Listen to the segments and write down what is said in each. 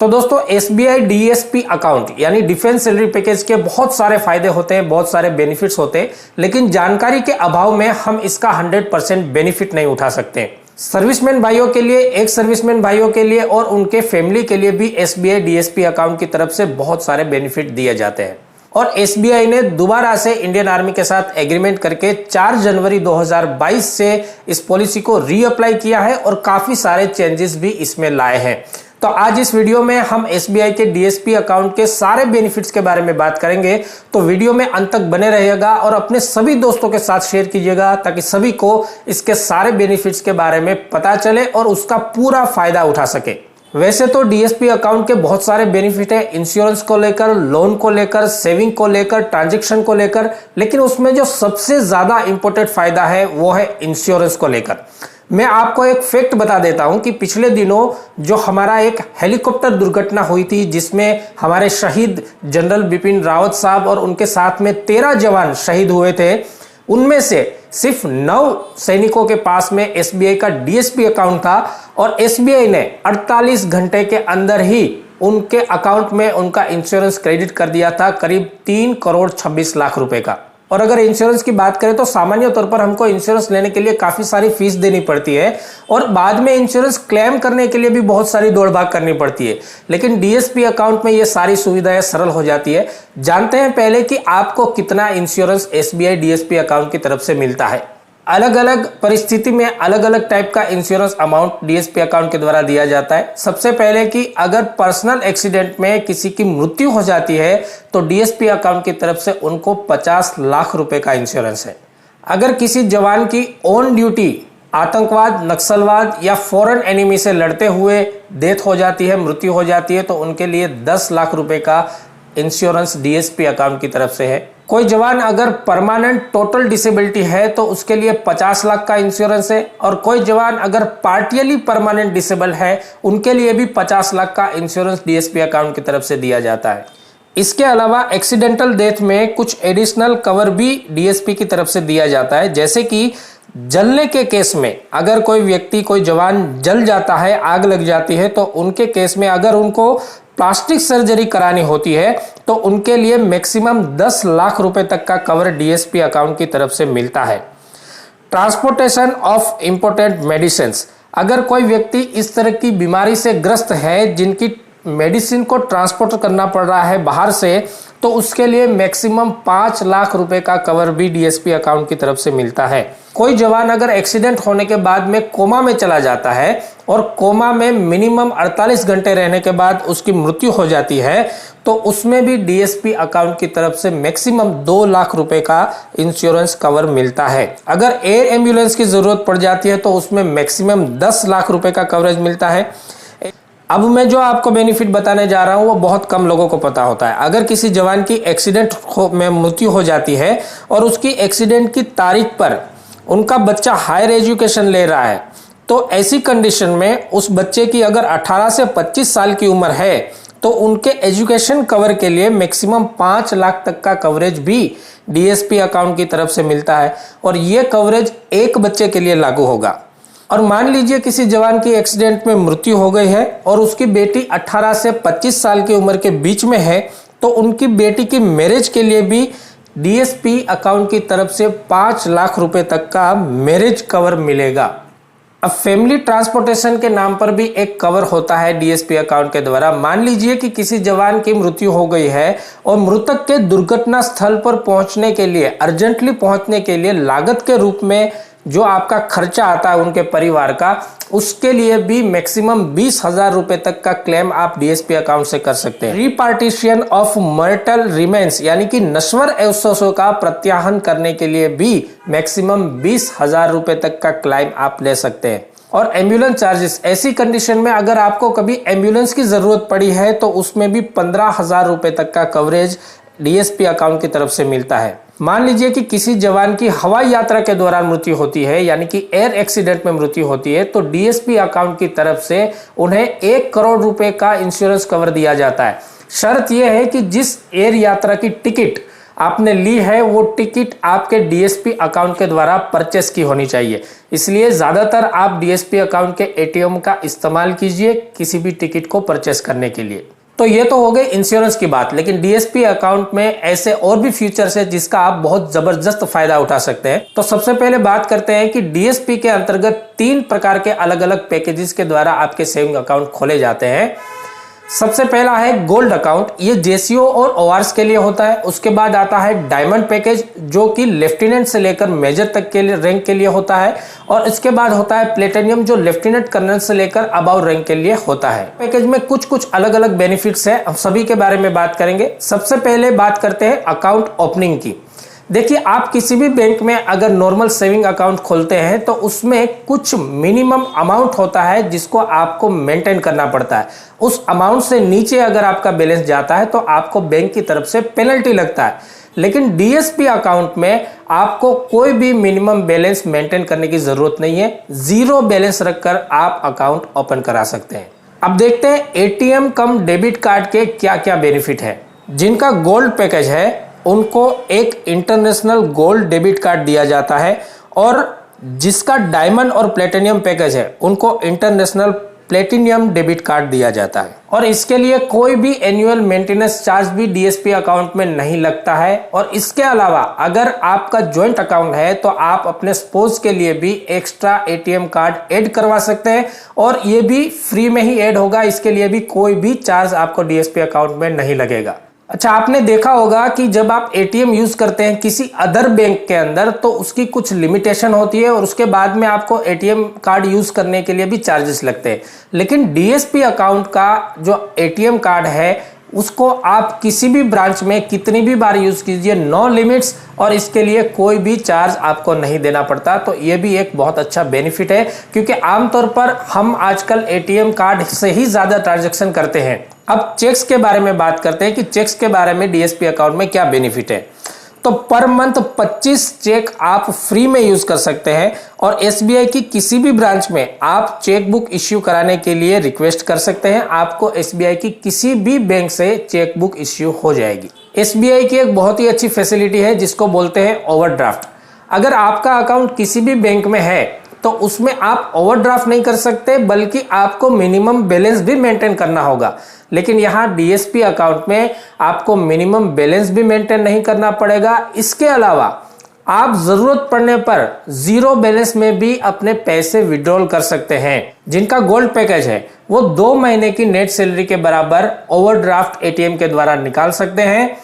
तो दोस्तों SBI DSP account यानी डिफेंस सैलरी पैकेज के बहुत सारे फायदे होते हैं, बहुत सारे बेनिफिट्स होते हैं, लेकिन जानकारी के अभाव में हम इसका 100% बेनिफिट नहीं उठा सकते। सर्विसमैन भाइयों के लिए, एक सर्विसमैन भाइयों के लिए और उनके फैमिली के लिए भी एसबीआई डीएसपी अकाउंट की तरफ से बहुत सारे बेनिफिट दिए जाते हैं। और एसबीआई ने दोबारा से इंडियन आर्मी के साथ एग्रीमेंट करके 4 जनवरी 2022 से इस पॉलिसी को रीअप्लाई किया है और काफी सारे चेंजेस भी इसमें लाए हैं। तो आज इस वीडियो में हम एसबीआई के डीएसपी अकाउंट के सारे बेनिफिट्स के बारे में बात करेंगे। तो वीडियो में अंत तक बने रहिएगा और अपने सभी दोस्तों के साथ शेयर कीजिएगा ताकि सभी को इसके सारे बेनिफिट्स के बारे में पता चले और उसका पूरा फायदा उठा सके। वैसे तो डीएसपी अकाउंट के बहुत सारे बेनिफिट है, इंश्योरेंस को लेकर, लोन को लेकर, सेविंग को लेकर, ट्रांजैक्शन को लेकर, लेकिन उसमें जो सबसे ज्यादा इंपॉर्टेंट फायदा है वो है इंश्योरेंस को लेकर। मैं आपको एक फैक्ट बता देता हूं कि पिछले दिनों जो हमारा एक हेलीकॉप्टर दुर्घटना हुई थी जिसमें हमारे शहीद जनरल बिपिन रावत साहब और उनके साथ में 13 जवान शहीद हुए थे, उनमें से सिर्फ 9 सैनिकों के पास में एसबीआई का डीएसपी अकाउंट था और एसबीआई ने 48 घंटे के अंदर ही उनके अकाउंट में उनका इंश्योरेंस क्रेडिट कर दिया था, करीब 3 करोड़ 26 लाख रुपए का। और अगर इंश्योरेंस की बात करें तो सामान्य तौर पर हमको इंश्योरेंस लेने के लिए काफी सारी फीस देनी पड़ती है और बाद में इंश्योरेंस क्लेम करने के लिए भी बहुत सारी दौड़ भाग करनी पड़ती है, लेकिन डीएसपी अकाउंट में ये सारी सुविधाएं सरल हो जाती है। जानते हैं पहले कि आपको कितना इंश्योरेंस एसबीआई डीएसपी अकाउंट की तरफ से मिलता है। अलग अलग परिस्थिति में अलग अलग टाइप का इंश्योरेंस अमाउंट डीएसपी अकाउंट के द्वारा दिया जाता है। सबसे पहले कि अगर पर्सनल एक्सीडेंट में किसी की मृत्यु हो जाती है तो डीएसपी अकाउंट की तरफ से उनको 50 लाख रुपए का इंश्योरेंस है। अगर किसी जवान की ऑन ड्यूटी आतंकवाद, नक्सलवाद या फॉरेन एनिमी से लड़ते हुए डेथ हो जाती है, मृत्यु हो जाती है, तो उनके लिए 10 लाख रुपए का इंश्योरेंस डीएसपी अकाउंट की तरफ से है। कोई जवान अगर परमानेंट टोटल डिसेबिलिटी है तो उसके लिए 50 लाख का इंश्योरेंस है और कोई जवान अगर पार्टियली परमानेंट डिसेबल है उनके लिए भी 50 लाख का इंश्योरेंस डीएसपी अकाउंट की तरफ से दिया जाता है। इसके अलावा एक्सीडेंटल डेथ में कुछ एडिशनल कवर भी डीएसपी की तरफ से दिया जाता है, जैसे कि जलने के केस में अगर कोई व्यक्ति, कोई जवान जल जाता है, आग लग जाती है, तो उनके केस में अगर उनको प्लास्टिक सर्जरी करानी होती है तो उनके लिए मैक्सिमम 10 लाख रुपए तक का कवर डीएसपी अकाउंट की तरफ से मिलता है। ट्रांसपोर्टेशन ऑफ इंपोर्टेंट मेडिसिन्स, अगर कोई व्यक्ति इस तरह की बीमारी से ग्रस्त है जिनकी मेडिसिन को ट्रांसपोर्ट करना पड़ रहा है बाहर से, तो उसके लिए मैक्सिमम 5 लाख रुपए का कवर भी डीएसपी अकाउंट की तरफ से मिलता है। कोई जवान अगर एक्सीडेंट होने के बाद में कोमा में चला जाता है और कोमा में मिनिमम 48 घंटे रहने के बाद उसकी मृत्यु हो जाती है तो उसमें भी डीएसपी अकाउंट की तरफ से मैक्सिमम 2 लाख रुपए का इंश्योरेंस कवर मिलता है। अगर एयर एम्बुलेंस की जरूरत पड़ जाती है तो उसमें मैक्सिमम 10 लाख रुपए का कवरेज मिलता है। अब मैं जो आपको बेनिफिट बताने जा रहा हूं वो बहुत कम लोगों को पता होता है। अगर किसी जवान की एक्सीडेंट में मृत्यु हो जाती है और उसकी एक्सीडेंट की तारीख पर उनका बच्चा हायर एजुकेशन ले रहा है तो ऐसी कंडीशन में उस बच्चे की अगर 18 से 25 साल की उम्र है तो उनके एजुकेशन कवर के लिए मैक्सिमम 5 लाख तक का कवरेज भी डीएसपी अकाउंट की तरफ से मिलता है और ये कवरेज एक बच्चे के लिए लागू होगा। और मान लीजिए किसी जवान की एक्सीडेंट में मृत्यु हो गई है और उसकी बेटी 18 से 25 साल की उम्र के बीच में है तो उनकी बेटी की मैरिज के लिए भी डीएसपी अकाउंट की तरफ से 5 लाख रुपए तक का मैरिज कवर मिलेगा। अब फैमिली ट्रांसपोर्टेशन के नाम पर भी एक कवर होता है डीएसपी अकाउंट के द्वारा। मान लीजिए कि किसी जवान की मृत्यु हो गई है और मृतक के दुर्घटना स्थल पर पहुंचने के लिए, अर्जेंटली पहुंचने के लिए लागत के रूप में जो आपका खर्चा आता है उनके परिवार का, उसके लिए भी मैक्सिमम 20,000 रुपए तक का क्लेम आप डीएसपी अकाउंट से कर सकते हैं। रिपार्टीशन ऑफ मर्टल रिमेन्स यानी कि नश्वर अवशेषों का प्रत्याहन करने के लिए भी मैक्सिमम 20,000 रुपए तक का क्लेम आप ले सकते हैं। और एम्बुलेंस चार्जेस, ऐसी कंडीशन में अगर आपको कभी एम्बुलेंस की जरूरत पड़ी है तो उसमें भी 15,000 रुपए तक का कवरेज डीएसपी अकाउंट की तरफ से मिलता है। मान लीजिए कि किसी जवान की हवाई यात्रा के दौरान मृत्यु होती है यानी कि एयर एक्सीडेंट में मृत्यु होती है तो डीएसपी अकाउंट की तरफ से उन्हें 1 करोड़ रुपए का इंश्योरेंस कवर दिया जाता है। शर्त यह है कि जिस एयर यात्रा की टिकट आपने ली है वो टिकट आपके डीएसपी अकाउंट के द्वारा परचेस की होनी चाहिए। इसलिए ज़्यादातर आप डीएसपी अकाउंट के एटीएम का इस्तेमाल कीजिए किसी भी टिकट को परचेस करने के लिए। तो ये तो हो गई इंश्योरेंस की बात, लेकिन डीएसपी अकाउंट में ऐसे और भी फीचर्स है जिसका आप बहुत जबरदस्त फायदा उठा सकते हैं। तो सबसे पहले बात करते हैं कि डीएसपी के अंतर्गत 3 प्रकार के अलग अलग पैकेजेस के द्वारा आपके सेविंग अकाउंट खोले जाते हैं। सबसे पहला है गोल्ड अकाउंट, ये जेसीओ और ओआरएस के लिए होता है। उसके बाद आता है डायमंड पैकेज जो कि लेफ्टिनेंट से लेकर मेजर तक के लिए रैंक के लिए होता है। और इसके बाद होता है प्लेटिनियम जो लेफ्टिनेंट कर्नल से लेकर अबव रैंक के लिए होता है। पैकेज में कुछ कुछ अलग अलग बेनिफिट्स है, हम सभी के बारे में बात करेंगे। सबसे पहले बात करते हैं अकाउंट ओपनिंग की। देखिए, आप किसी भी बैंक में अगर नॉर्मल सेविंग अकाउंट खोलते हैं तो उसमें कुछ मिनिमम अमाउंट होता है जिसको आपको मेंटेन करना पड़ता है। उस अमाउंट से नीचे अगर आपका बैलेंस जाता है तो आपको बैंक की तरफ से पेनल्टी लगता है। लेकिन डीएसपी अकाउंट में आपको कोई भी मिनिमम बैलेंस मेंटेन करने की जरूरत नहीं है, 0 बैलेंस रखकर आप अकाउंट ओपन करा सकते हैं। अब देखते हैं एटीएम कम डेबिट कार्ड के क्या क्या बेनिफिट है। जिनका गोल्ड पैकेज है उनको एक इंटरनेशनल गोल्ड डेबिट कार्ड दिया जाता है, और जिसका डायमंड और प्लेटिनियम पैकेज है उनको इंटरनेशनल प्लेटिनियम डेबिट कार्ड दिया जाता है। और इसके लिए कोई भी एनुअल मेंटेनेंस चार्ज भी डीएसपी अकाउंट में नहीं लगता है। और इसके अलावा अगर आपका ज्वाइंट अकाउंट है तो आप अपने स्पोज के लिए भी एक्स्ट्रा एटीएम कार्ड ऐड करवा सकते हैं, और ये भी फ्री में ही ऐड होगा। इसके लिए भी कोई भी चार्ज आपको डीएसपी अकाउंट में नहीं लगेगा। अच्छा, आपने देखा होगा कि जब आप एटीएम यूज करते हैं किसी अदर बैंक के अंदर तो उसकी कुछ लिमिटेशन होती है, और उसके बाद में आपको एटीएम कार्ड यूज करने के लिए भी चार्जेस लगते हैं। लेकिन डीएसपी अकाउंट का जो एटीएम कार्ड है उसको आप किसी भी ब्रांच में कितनी भी बार यूज कीजिए, नो लिमिट्स, और इसके लिए कोई भी चार्ज आपको नहीं देना पड़ता। तो ये भी एक बहुत अच्छा बेनिफिट है, क्योंकि आमतौर पर हम आजकल एटीएम कार्ड से ही ज्यादा ट्रांजैक्शन करते हैं। अब चेक्स के बारे में बात करते हैं कि चेक्स के बारे में डीएसपी अकाउंट में क्या बेनिफिट है। तो पर मंथ 25 चेक आप फ्री में यूज कर सकते हैं, और एसबीआई की किसी भी ब्रांच में आप चेक बुक इश्यू कराने के लिए रिक्वेस्ट कर सकते हैं। आपको एसबीआई की किसी भी बैंक से चेक बुक इश्यू हो जाएगी। एसबीआई की एक बहुत ही अच्छी फैसिलिटी है जिसको बोलते हैं ओवरड्राफ्ट। अगर आपका अकाउंट किसी भी बैंक में है तो उसमें आप ओवरड्राफ्ट नहीं कर सकते, बल्कि आपको मिनिमम बैलेंस भी मेंटेन करना होगा। लेकिन यहाँ डीएसपी अकाउंट में आपको मिनिमम बैलेंस भी मेंटेन नहीं करना पड़ेगा। इसके अलावा आप जरूरत पड़ने पर 0 बैलेंस में भी अपने पैसे विड्रॉल कर सकते हैं। जिनका गोल्ड पैकेज है वो 2 महीने की नेट सैलरी के बराबर ओवरड्राफ्ट एटीएम के द्वारा निकाल सकते हैं,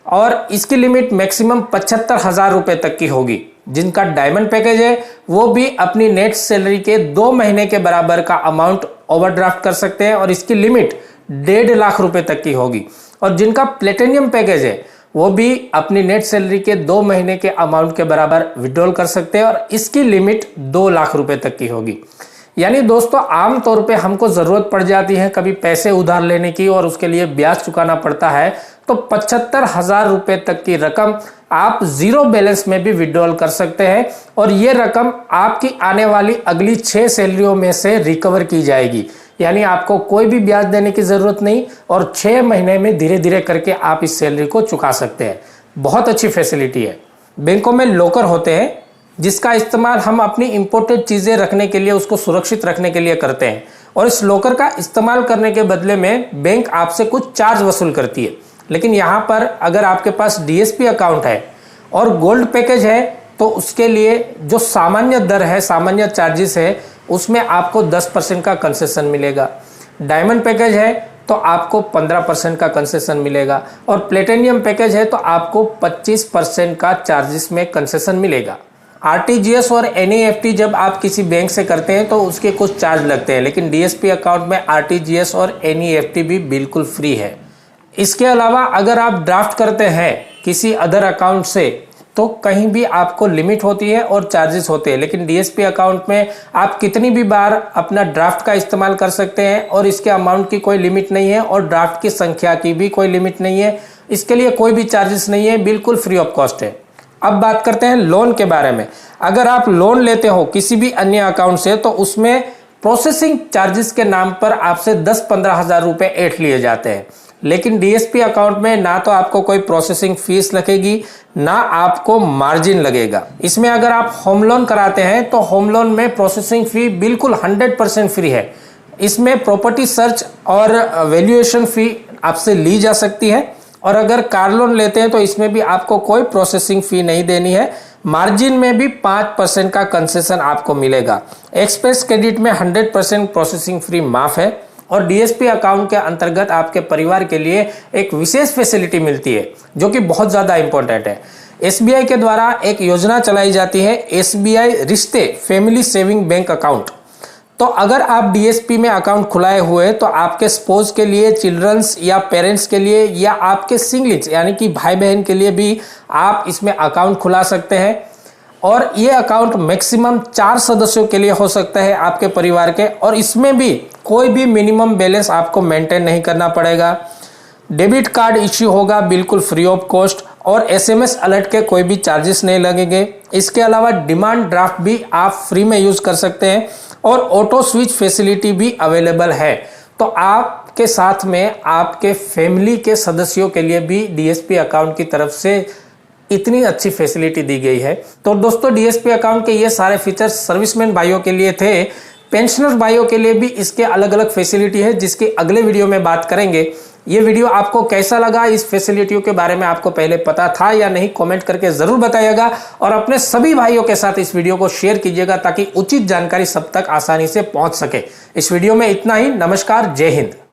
और इसकी लिमिट मैक्सिमम 75,000 रुपए तक की होगी। जिनका डायमंड पैकेज है वो भी अपनी नेट सैलरी के 2 महीने के बराबर का अमाउंट ओवरड्राफ्ट कर सकते हैं, और इसकी लिमिट 1.5 लाख रुपए तक की होगी। और जिनका प्लेटिनियम पैकेज है वो भी अपनी नेट सैलरी के 2 महीने के अमाउंट के बराबर विड्रॉल कर सकते हैं, और इसकी लिमिट 2 लाख रुपए तक की होगी। यानी दोस्तों, आमतौर पे हमको जरूरत पड़ जाती है कभी पैसे उधार लेने की और उसके लिए ब्याज चुकाना पड़ता है, तो 75,000 रुपए तक की रकम आप 0 बैलेंस में भी विड्रॉल कर सकते हैं, और ये रकम आपकी आने वाली अगली 6 सैलरियों में से रिकवर की जाएगी। यानी आपको कोई भी ब्याज देने की जरूरत नहीं, और 6 महीने में धीरे धीरे करके आप इस सैलरी को चुका सकते हैं। बहुत अच्छी फैसिलिटी है। बैंकों में लॉकर होते हैं जिसका इस्तेमाल हम अपनी इंपोर्टेड चीजें रखने के लिए, उसको सुरक्षित रखने के लिए करते हैं, और इस लॉकर का इस्तेमाल करने के बदले में बैंक आपसे कुछ चार्ज वसूल करती है। लेकिन यहाँ पर अगर आपके पास डीएसपी अकाउंट है और गोल्ड पैकेज है तो उसके लिए जो सामान्य दर है, सामान्य चार्जेस है, उसमें आपको 10% का कंसेशन मिलेगा। डायमंड पैकेज है तो आपको 15% का कंसेशन मिलेगा, और प्लेटिनियम पैकेज है तो आपको 25% का चार्जेस में कंसेशन मिलेगा। आरटीजीएस और एनईएफटी जब आप किसी बैंक से करते हैं तो उसके कुछ चार्ज लगते हैं, लेकिन डीएसपी अकाउंट में आरटीजीएस और एनईएफटी भी बिल्कुल फ्री है। इसके अलावा अगर आप ड्राफ्ट करते हैं किसी अदर अकाउंट से तो कहीं भी आपको लिमिट होती है और चार्जेस होते हैं, लेकिन डीएसपी अकाउंट में आप कितनी भी बार अपना ड्राफ्ट का इस्तेमाल कर सकते हैं, और इसके अमाउंट की कोई लिमिट नहीं है, और ड्राफ्ट की संख्या की भी कोई लिमिट नहीं है। इसके लिए कोई भी चार्जेस नहीं है, बिल्कुल फ्री ऑफ कॉस्ट है। अब बात करते हैं लोन के बारे में। अगर आप लोन लेते हो किसी भी अन्य अकाउंट से तो उसमें प्रोसेसिंग चार्जेस के नाम पर आपसे 10-15 हज़ार रुपए ऐंठ लिए जाते हैं। लेकिन डीएसपी अकाउंट में ना तो आपको कोई प्रोसेसिंग फीस लगेगी, ना आपको मार्जिन लगेगा। इसमें अगर आप होम लोन कराते हैं तो होम लोन में प्रोसेसिंग फी बिल्कुल 100% फ्री है। इसमें प्रॉपर्टी सर्च और वैल्यूएशन फी आपसे ली जा सकती है, और अगर कार लोन लेते हैं तो इसमें भी आपको कोई प्रोसेसिंग फी नहीं देनी है। मार्जिन में भी 5% का कंसेशन आपको मिलेगा। एक्सप्रेस क्रेडिट में 100% प्रोसेसिंग फ्री माफ है, और डीएसपी अकाउंट के अंतर्गत आपके परिवार के लिए एक विशेष फैसिलिटी मिलती है जो कि बहुत ज्यादा इंपॉर्टेंट है। एसबीआई के द्वारा एक योजना चलाई जाती है, एसबीआई रिश्ते फैमिली सेविंग बैंक अकाउंट। तो अगर आप डीएसपी में अकाउंट खुलाए हुए तो आपके स्पोज के लिए, चिल्ड्रंस या पेरेंट्स के लिए, या आपके सिंगलिंग्स यानी कि भाई बहन के लिए भी आप इसमें अकाउंट खुला सकते हैं। और ये अकाउंट मैक्सिमम 4 सदस्यों के लिए हो सकता है आपके परिवार के, और इसमें भी कोई भी मिनिमम बैलेंस आपको मेंटेन नहीं करना पड़ेगा। डेबिट कार्ड इश्यू होगा बिल्कुल फ्री ऑफ कॉस्ट, और एसएमएस अलर्ट के कोई भी चार्जेस नहीं लगेंगे। इसके अलावा डिमांड ड्राफ्ट भी आप फ्री में यूज कर सकते हैं, और ऑटो स्विच फैसिलिटी भी अवेलेबल है। तो आपके साथ में आपके फैमिली के सदस्यों के लिए भी डीएसपी अकाउंट की तरफ से इतनी अच्छी फैसिलिटी दी गई है। तो दोस्तों, डीएसपी अकाउंट के ये सारे फीचर्स सर्विसमैन भाइयों के लिए थे। पेंशनर भाइयों के लिए भी इसके अलग अलग फैसिलिटी है, जिसकी अगले वीडियो में बात करेंगे। ये वीडियो आपको कैसा लगा, इस फैसिलिटियों के बारे में आपको पहले पता था या नहीं, कमेंट करके जरूर बताइएगा, और अपने सभी भाइयों के साथ इस वीडियो को शेयर कीजिएगा ताकि उचित जानकारी सब तक आसानी से पहुंच सके। इस वीडियो में इतना ही। नमस्कार, जय हिंद।